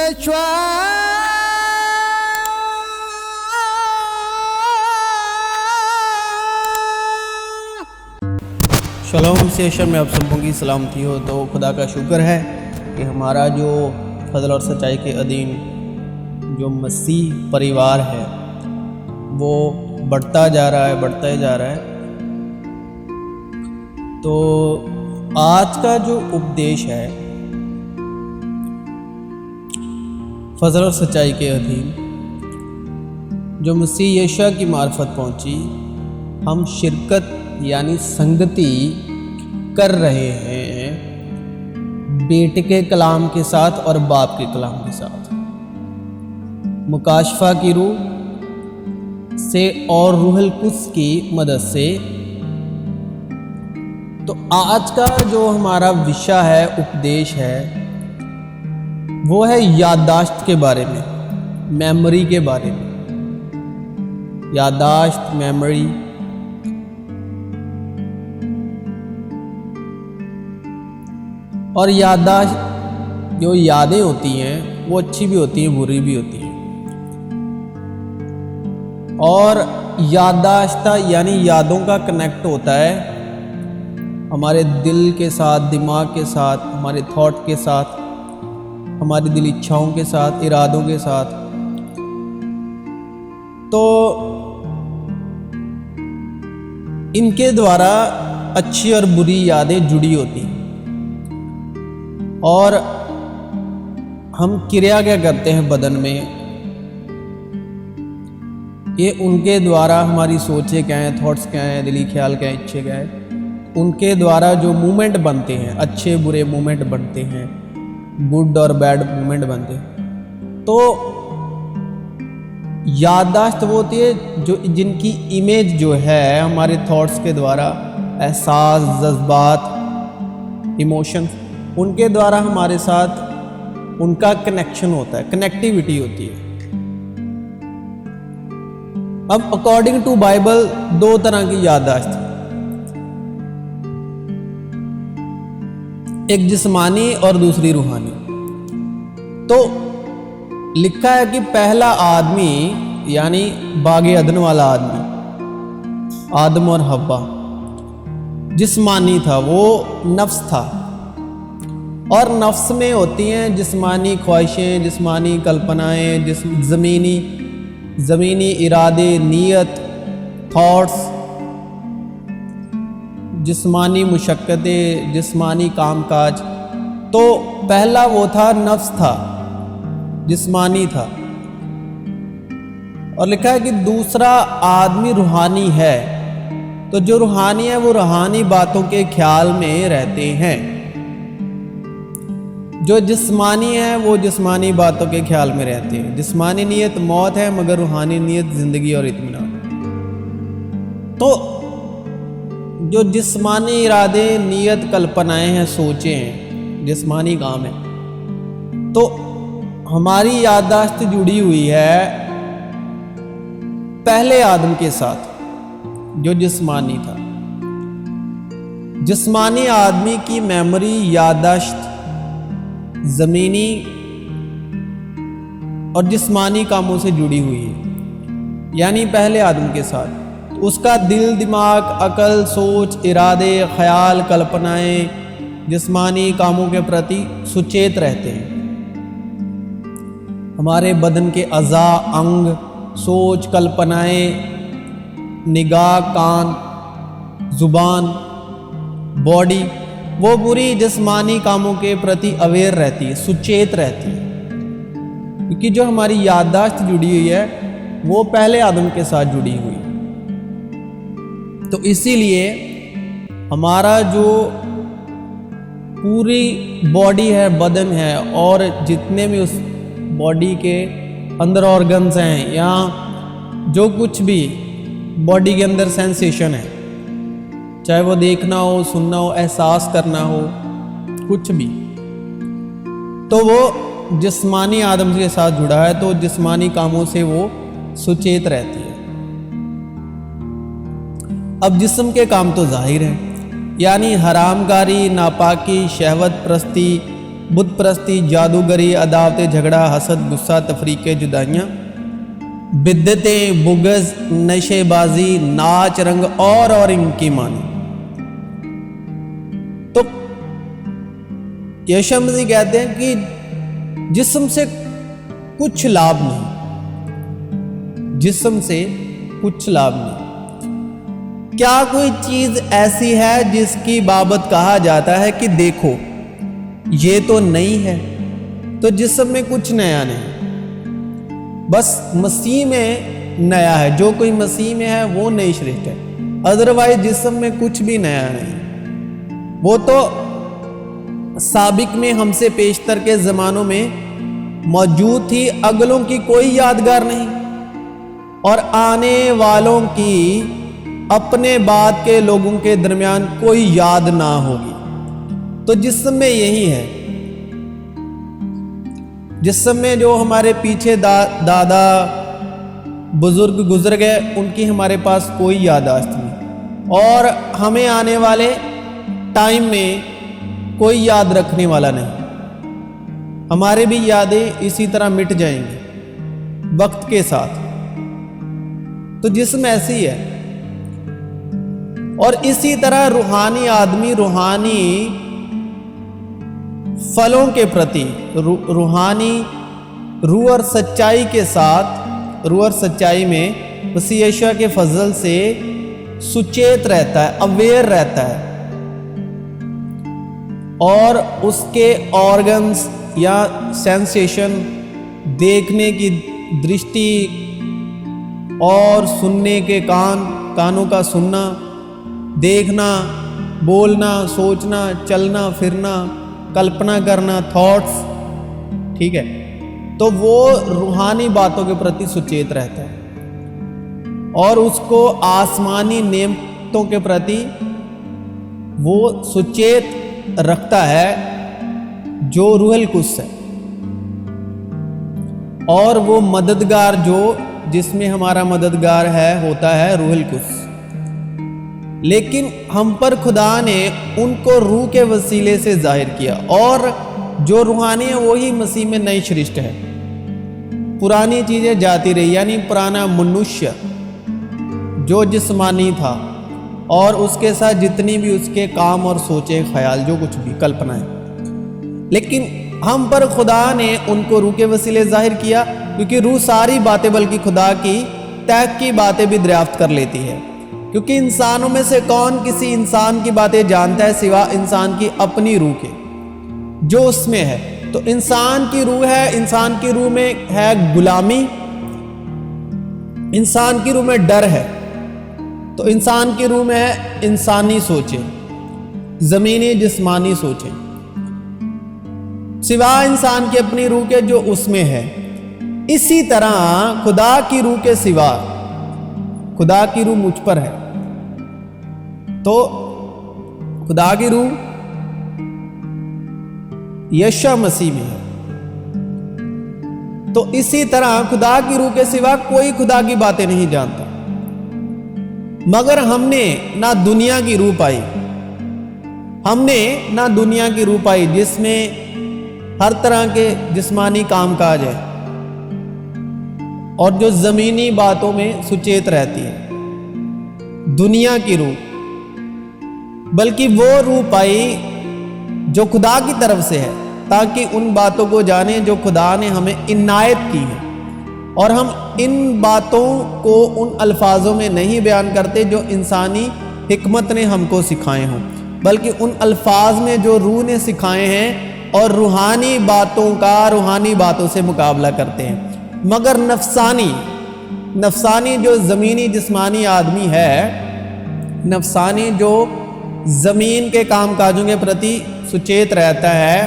शलोम session में आप सबों की सलामती हो। तो खुदा का शुक्र है कि हमारा जो फजल और सच्चाई के अधीन जो मसीह परिवार है वो बढ़ता जा रहा है, बढ़ता ही जा रहा है। तो आज का जो उपदेश है फजल और सच्चाई के अधीन जो मसीह यीशु की मार्फत पहुंची, हम शिरकत यानी संगति कर रहे हैं बेटे के कलाम के साथ और बाप के कलाम के साथ, मुकाशफा की रूह से और रूहुल कुद्स की मदद से। तो आज का जो हमारा विषय है, उपदेश है, वो है याददाश्त के बारे में, मेमोरी के बारे में। याददाश्त, मेमोरी। और याददाश्त, जो यादें होती हैं वो अच्छी भी होती हैं, बुरी भी होती हैं। और याददाश्त यानी यादों का कनेक्ट होता है हमारे दिल के साथ, दिमाग के साथ, हमारे थॉट के साथ, हमारी दिल इच्छाओं के साथ, इरादों के साथ। तो इनके द्वारा अच्छी और बुरी यादें जुड़ी होती हैं। और हम क्रिया क्या करते हैं बदन में, ये उनके द्वारा हमारी सोचें क्या हैं, थॉट्स क्या हैं, दिली ख्याल क्या हैं, इच्छे क्या हैं, उनके द्वारा जो मूवमेंट बनते हैं, अच्छे बुरे मूवमेंट बनते हैं, गुड और बैड मूवमेंट बनते हैं। तो याददाश्त वो होती है जो जिनकी इमेज जो है हमारे थॉट्स के द्वारा, एहसास, जज्बात, इमोशंस, उनके द्वारा हमारे साथ उनका कनेक्शन होता है, कनेक्टिविटी होती है। अब अकॉर्डिंग टू बाइबल दो तरह की याददाश्त है, एक जिस्मानी और दूसरी रूहानी। तो लिखा है कि पहला आदमी यानी बागे अदन वाला आदमी, आदम और हव्वा, जिस्मानी था, वो नफ्स था। और नफ्स में होती हैं जिस्मानी ख्वाहिशें, जिस्मानी कल्पनाएं, ज़मीनी इरादे, नीयत, थॉट्स, जिस्मानी मुशक्क़तें, जिस्मानी कामकाज। तो पहला वो था, नफ्स था, जिस्मानी था। और लिखा है कि दूसरा आदमी रूहानी है। तो जो रूहानी है वो रूहानी बातों के ख्याल में रहते हैं। जो जिस्मानी है वो जिस्मानी बातों के ख्याल में रहते हैं। जिस्मानी नीयत मौत है, मगर रूहानी नीयत जिंदगी और इत्मीनान। तो जो जिस्मानी इरादे, नीयत, कल्पनाएं हैं, सोचें हैं, जिस्मानी काम है। तो हमारी याददाश्त जुड़ी हुई है पहले आदम के साथ जो जिस्मानी था। जिस्मानी आदमी की मेमोरी, याददाश्त ज़मीनी और जिस्मानी कामों से जुड़ी हुई है, यानी पहले आदम के साथ। उसका दिल, दिमाग, अकल, सोच, इरादे, ख्याल, कल्पनाएं जिस्मानी कामों के प्रति सुचेत रहते हैं। हमारे बदन के अज़ा, अंग, सोच, कल्पनाएं, निगाह, कान, ज़ुबान, बॉडी, वो पूरी जिस्मानी कामों के प्रति अवेयर रहती है, सुचेत रहती है। क्योंकि जो हमारी याददाश्त जुड़ी हुई है वो पहले आदम के साथ जुड़ी हुई। तो इसीलिए हमारा जो पूरी बॉडी है, बदन है, और जितने भी उस बॉडी के अंदर ऑर्गन्स हैं या जो कुछ भी बॉडी के अंदर सेंसेशन है, चाहे वो देखना हो, सुनना हो, एहसास करना हो, कुछ भी, तो वो जिस्मानी आदम के साथ जुड़ा है। तो जिस्मानी कामों से वो सुचेत रहती है। अब जिस्म के काम तो जाहिर हैं, यानी हरामकारी, नापाकी, शहवत प्रस्ती, बुत परस्ती, जादूगरी, अदावतें, झगड़ा, हसद, गुस्सा, तफरीके, जुदाइयाँ, बिद्दतें, बुगज़, नशेबाजी, नाच, रंग और इनकी मानी। तो यीशु मसीह कहते हैं कि जिस्म से कुछ लाभ नहीं, जिस्म से कुछ लाभ नहीं। क्या कोई चीज ऐसी है जिसकी बाबत कहा जाता है कि देखो ये तो नई है? तो जिस्म में कुछ नया नहीं, बस मसीह में नया है। जो कोई मसीह में है वो नई सृष्टि है, अदरवाइज जिस्म में कुछ भी नया नहीं। वो तो साबिक में हमसे पेशतर के ज़मानों में मौजूद थी, अगलों की कोई यादगार नहीं और आने वालों की अपने बाद के लोगों के दरमियान कोई याद ना होगी। तो जिस्म में यही है, जिस्म में जो हमारे पीछे दादा बुजुर्ग गुजर गए उनकी हमारे पास कोई याददाश्त नहीं, और हमें आने वाले टाइम में कोई याद रखने वाला नहीं। हमारे भी यादें इसी तरह मिट जाएंगी वक्त के साथ। तो जिस्म ऐसी है। और इसी तरह रूहानी आदमी रूहानी फलों के प्रति, रूहानी रूह और सच्चाई के साथ, रूह और सच्चाई में मसीह यीशु के फजल से सुचेत रहता है, अवेयर रहता है, और उसके ऑर्गन्स या सेंसेशन, देखने की दृष्टि और सुनने के कानों का सुनना, देखना, बोलना, सोचना, चलना फिरना, कल्पना करना, थॉट्स, ठीक है, तो वो रूहानी बातों के प्रति सुचेत रहता है और उसको आसमानी नेमतों के प्रति वो सुचेत रखता है जो रूहुल कुद्स है। और वो मददगार जो जिसमें हमारा मददगार है होता है रूहुल कुद्स। लेकिन हम पर खुदा ने उनको रूह के वसीले से जाहिर किया, और जो रूहानी है वही मसीह में नई सृष्टि है। पुरानी चीजें जाती रही, यानी पुराना मनुष्य जो जिस्मानी था और उसके साथ जितनी भी उसके काम और सोचे ख्याल, जो कुछ भी कल्पना है, लेकिन हम पर खुदा ने उनको रूह के वसीले जाहिर किया, क्योंकि रूह सारी बातें बल्कि खुदा की तय की बातें भी दरियाफ्त कर लेती है। क्योंकि इंसानों में से कौन किसी इंसान की बातें जानता है सिवा इंसान की अपनी रूह के जो उसमें है। तो इंसान की रूह है, इंसान की रूह में है गुलामी, इंसान की रूह में डर है, तो इंसान की रूह में है इंसानी सोचें, जमीनी जिस्मानी सोचें, सिवा इंसान की अपनी रूह के जो उसमें है। इसी तरह खुदा की रूह के सिवा, खुदा की रूह मुझ पर है, तो खुदा की रूह यीशु मसीह में है। तो इसी तरह खुदा की रूह के सिवा कोई खुदा की बातें नहीं जानता। मगर हमने ना दुनिया की रूह पाई, हमने ना दुनिया की रूह पाई जिसमें हर तरह के जिस्मानी कामकाज है और जो जमीनी बातों में सुचेत रहती है, दुनिया की रूह, बल्कि वो रूह पाई जो खुदा की तरफ से है, ताकि उन बातों को जाने जो खुदा ने हमें इनायत की है। और हम इन बातों को उन अल्फाजों में नहीं बयान करते जो इंसानी हिकमत ने हमको सिखाए हों, बल्कि उन अल्फाज में जो रूह ने सिखाए हैं, और रूहानी बातों का रूहानी बातों से मुकाबला करते हैं। मगर नफसानी जो ज़मीनी जिस्मानी आदमी है, नफसानी जो ज़मीन के काम काजों के प्रति सुचेत रहता है,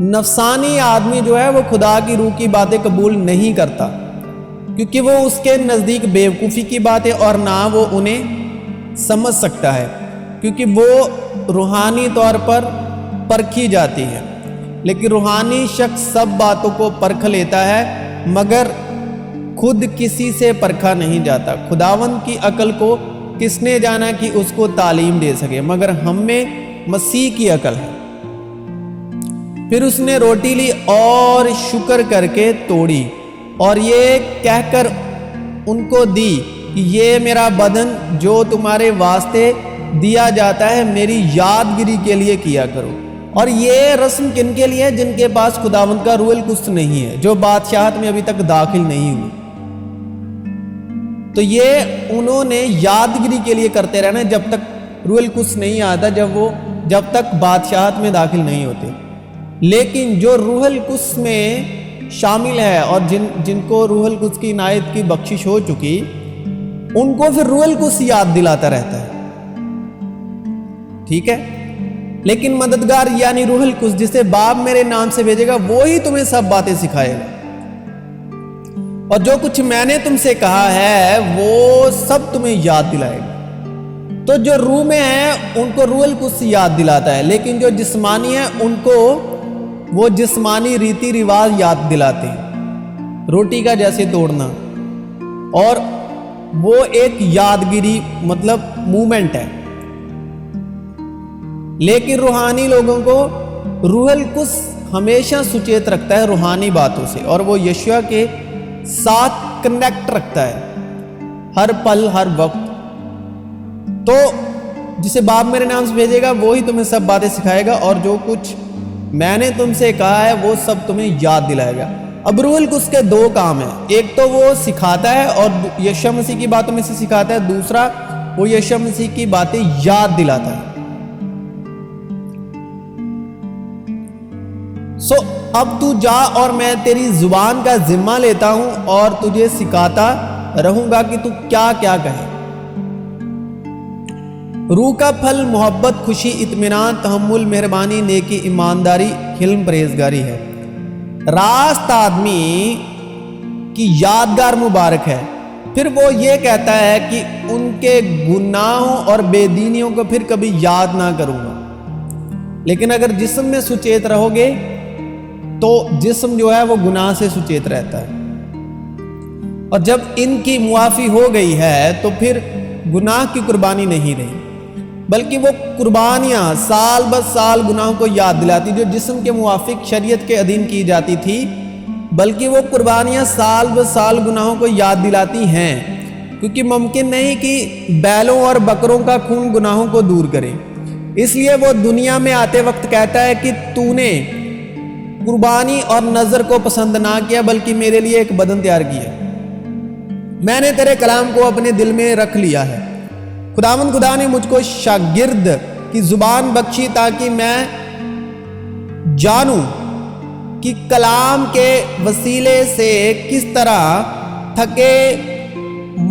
नफसानी आदमी जो है वो खुदा की रूह की बातें कबूल नहीं करता, क्योंकि वो उसके नज़दीक बेवकूफ़ी की बातें और ना वो उन्हें समझ सकता है, क्योंकि वो रूहानी तौर पर परखी जाती है। लेकिन रूहानी शख्स सब बातों को परख लेता है, मगर खुद किसी से परखा नहीं जाता। खुदावंद की अकल को किसने जाना कि उसको तालीम दे सके, मगर हम में मसीह की अकल है। پھر اس نے روٹی لی اور شکر کر کے توڑی اور یہ کہہ کر ان کو دی کہ یہ میرا بدن جو تمہارے واسطے دیا جاتا ہے، میری یادگیری کے لیے کیا کرو۔ اور یہ رسم کن کے لیے ہے؟ جن کے پاس خداوند کا روح القدس نہیں ہے، جو بادشاہت میں ابھی تک داخل نہیں ہوئی۔ تو یہ انہوں نے یادگیری کے لیے کرتے رہنا جب تک روح القدس نہیں آتا، جب تک بادشاہت میں داخل نہیں ہوتے۔ لیکن جو روح القدس میں شامل ہے اور جن کو روح القدس کی عنایت کی بخشش ہو چکی، ان کو پھر روح القدس یاد دلاتا رہتا ہے، ٹھیک ہے؟ لیکن مددگار یعنی روح القدس جسے باپ میرے نام سے بھیجے گا، وہی تمہیں سب باتیں سکھائے گا، اور جو کچھ میں نے تم سے کہا ہے وہ سب تمہیں یاد دلائے گا۔ تو جو روح میں ہے ان کو روح القدس یاد دلاتا ہے، لیکن جو جسمانی ہے ان کو وہ جسمانی ریتی رواج یاد دلاتے ہیں، روٹی کا جیسے توڑنا، اور وہ ایک یادگیری مطلب مومنٹ ہے۔ لیکن روحانی لوگوں کو روح القدس ہمیشہ سچیت رکھتا ہے روحانی باتوں سے، اور وہ یشوع کے ساتھ کنیکٹ رکھتا ہے ہر پل ہر وقت۔ تو جسے باپ میرے نام سے بھیجے گا وہی تمہیں سب باتیں سکھائے گا، اور جو کچھ میں نے تم سے کہا ہے وہ سب تمہیں یاد دلائے گا۔ اب روح القدس کے دو کام ہیں، ایک تو وہ سکھاتا ہے اور یشوع مسیح کی باتوں میں سے سکھاتا ہے، دوسرا وہ یشوع مسیح کی باتیں یاد دلاتا ہے۔ اب تو جا اور میں تیری زبان کا ذمہ لیتا ہوں اور تجھے سکھاتا رہوں گا کہ تو کیا کیا کہے۔ روح کا پھل محبت، خوشی، اطمینان، تحمل، مہربانی، نیکی، ایمانداری، حلم، پرہیزگاری ہے۔ راست آدمی کی یادگار مبارک ہے۔ پھر وہ یہ کہتا ہے کہ ان کے گناہوں اور بے دینیوں کو پھر کبھی یاد نہ کروں گا۔ لیکن اگر جسم میں سچیت رہو گے تو جسم جو ہے وہ گناہ سے سچیت رہتا ہے، اور جب ان کی معافی ہو گئی ہے تو پھر گناہ کی قربانی نہیں رہی، بلکہ وہ قربانیاں سال بہ سال گناہوں کو یاد دلاتی، جو جسم کے موافق شریعت کے ادھین کی جاتی تھی، بلکہ وہ قربانیاں سال بہ سال گناہوں کو یاد دلاتی ہیں، کیونکہ ممکن نہیں کہ بیلوں اور بکروں کا خون گناہوں کو دور کرے۔ اس لیے وہ دنیا میں آتے وقت کہتا ہے کہ تو نے قربانی اور نذر کو پسند نہ کیا، بلکہ میرے لیے ایک بدن تیار کیا۔ میں نے تیرے کلام کو اپنے دل میں رکھ لیا ہے۔ خداوند خدا نے مجھ کو شاگرد کی زبان بخشی تاکہ میں جانوں کہ کلام کے وسیلے سے کس طرح تھکے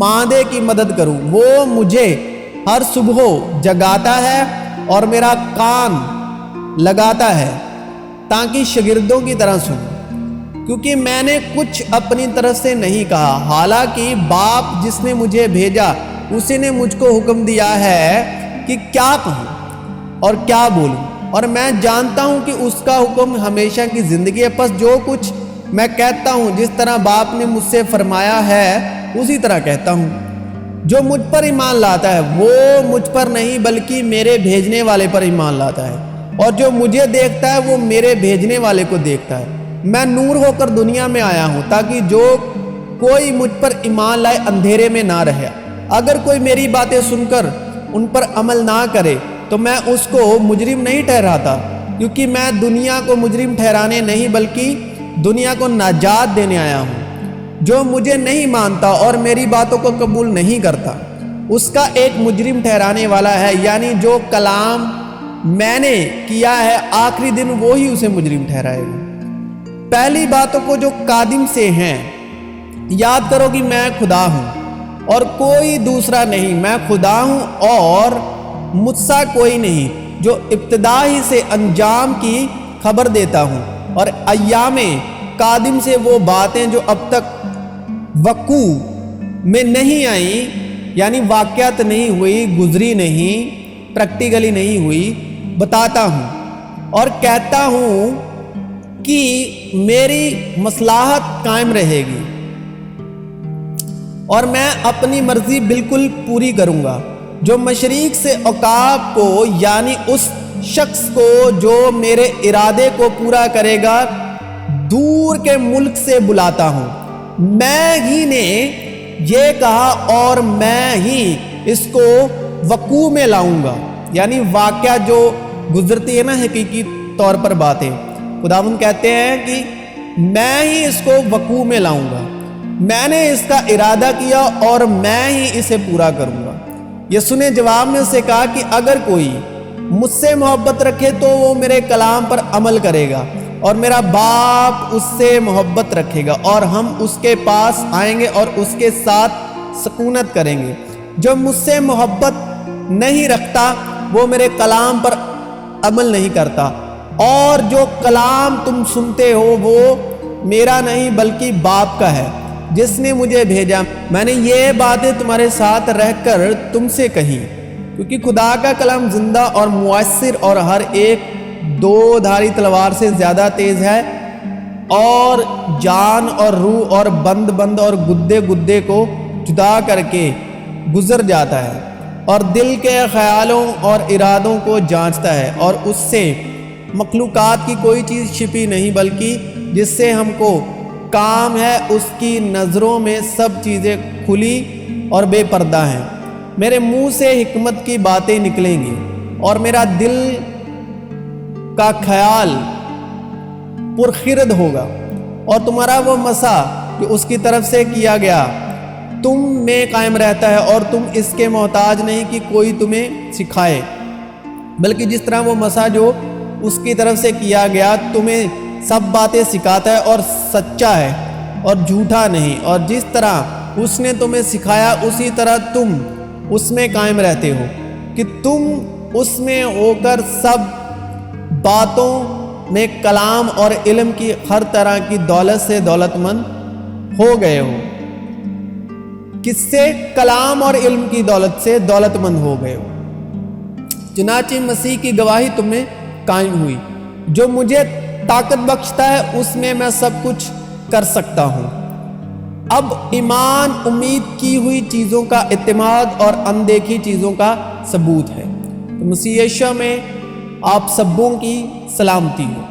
ماندے کی مدد کروں۔ وہ مجھے ہر صبح جگاتا ہے اور میرا کان لگاتا ہے تاکہ شاگردوں کی طرح سنوں، کیونکہ میں نے کچھ اپنی طرف سے نہیں کہا، حالانکہ باپ جس نے مجھے بھیجا اسی نے مجھ کو حکم دیا ہے کہ کیا کہوں اور کیا بولوں، اور میں جانتا ہوں کہ اس کا حکم ہمیشہ کی زندگی ہے۔ پس جو کچھ میں کہتا ہوں جس طرح باپ نے مجھ سے فرمایا ہے اسی طرح کہتا ہوں۔ جو مجھ پر ایمان لاتا ہے وہ مجھ پر نہیں بلکہ میرے بھیجنے والے پر ایمان لاتا ہے، اور جو مجھے دیکھتا ہے وہ میرے بھیجنے والے کو دیکھتا ہے۔ میں نور ہو کر دنیا میں آیا ہوں تاکہ جو کوئی مجھ پر ایمان لائے اندھیرے میں نہ رہے۔ اگر کوئی میری باتیں سن کر ان پر عمل نہ کرے تو میں اس کو مجرم نہیں ٹھہراتا، کیونکہ میں دنیا کو مجرم ٹھہرانے نہیں بلکہ دنیا کو نجات دینے آیا ہوں۔ جو مجھے نہیں مانتا اور میری باتوں کو قبول نہیں کرتا اس کا ایک مجرم ٹھہرانے والا ہے، یعنی جو کلام میں نے کیا ہے آخری دن وہی اسے مجرم ٹھہرائے گا۔ پہلی باتوں کو جو قادم سے ہیں یاد کرو کہ میں خدا ہوں اور کوئی دوسرا نہیں، میں خدا ہوں اور مجھ سا کوئی نہیں، جو ابتدا ہی سے انجام کی خبر دیتا ہوں، اور ایام قادم سے وہ باتیں جو اب تک وقوع میں نہیں آئیں، یعنی واقعات نہیں ہوئی، گزری نہیں، پریکٹیکلی نہیں ہوئی، بتاتا ہوں اور کہتا ہوں کہ میری مصلحت قائم رہے گی، اور میں اپنی مرضی بالکل پوری کروں گا۔ جو مشرق سے عقاب کو یعنی اس شخص کو جو میرے ارادے کو پورا کرے گا دور کے ملک سے بلاتا ہوں۔ میں ہی نے یہ کہا اور میں ہی اس کو وقوع میں لاؤں گا، یعنی واقعہ جو گزرتی ہے نا حقیقی طور پر باتیں، خداوند کہتے ہیں کہ میں ہی اس کو وقوع میں لاؤں گا، میں نے اس کا ارادہ کیا اور میں ہی اسے پورا کروں گا۔ یسوع نے جواب میں اسے کہا کہ اگر کوئی مجھ سے محبت رکھے تو وہ میرے کلام پر عمل کرے گا، اور میرا باپ اس سے محبت رکھے گا اور ہم اس کے پاس آئیں گے اور اس کے ساتھ سکونت کریں گے۔ جو مجھ سے محبت نہیں رکھتا وہ میرے کلام پر عمل نہیں کرتا، اور جو کلام تم سنتے ہو وہ میرا نہیں بلکہ باپ کا ہے جس نے مجھے بھیجا۔ میں نے یہ باتیں تمہارے ساتھ رہ کر تم سے کہیں، کیونکہ خدا کا کلام زندہ اور مؤثر اور ہر ایک دو دھاری تلوار سے زیادہ تیز ہے، اور جان اور روح اور بند اور گدے کو جدا کر کے گزر جاتا ہے، اور دل کے خیالوں اور ارادوں کو جانچتا ہے، اور اس سے مخلوقات کی کوئی چیز چھپی نہیں، بلکہ جس سے ہم کو کام ہے اس کی نظروں میں سب چیزیں کھلی اور بے پردہ ہیں۔ میرے منہ سے حکمت کی باتیں نکلیں گی، اور میرا دل کا خیال پرخرد ہوگا، اور تمہارا وہ مسا جو اس کی طرف سے کیا گیا تم میں قائم رہتا ہے، اور تم اس کے محتاج نہیں کہ کوئی تمہیں سکھائے، بلکہ جس طرح وہ مسا جو اس کی طرف سے کیا گیا تمہیں سب باتیں سکھاتا ہے اور سچا ہے اور جھوٹا نہیں، اور جس طرح اس نے تمہیں سکھایا اسی طرح تم اس میں قائم رہتے ہو، کہ تم اس میں ہو کر سب باتوں میں کلام اور علم کی ہر طرح کی دولت سے دولت مند ہو گئے ہو۔ کس سے؟ کلام اور علم کی دولت سے دولت مند ہو گئے ہو۔ چنانچہ مسیح کی گواہی تم میں قائم ہوئی۔ جو مجھے طاقت بخشتا ہے اس میں میں سب کچھ کر سکتا ہوں۔ اب ایمان امید کی ہوئی چیزوں کا اعتماد اور اندیکھی چیزوں کا ثبوت ہے۔ تو مسیح یسوع میں آپ سبوں کی سلامتی ہو۔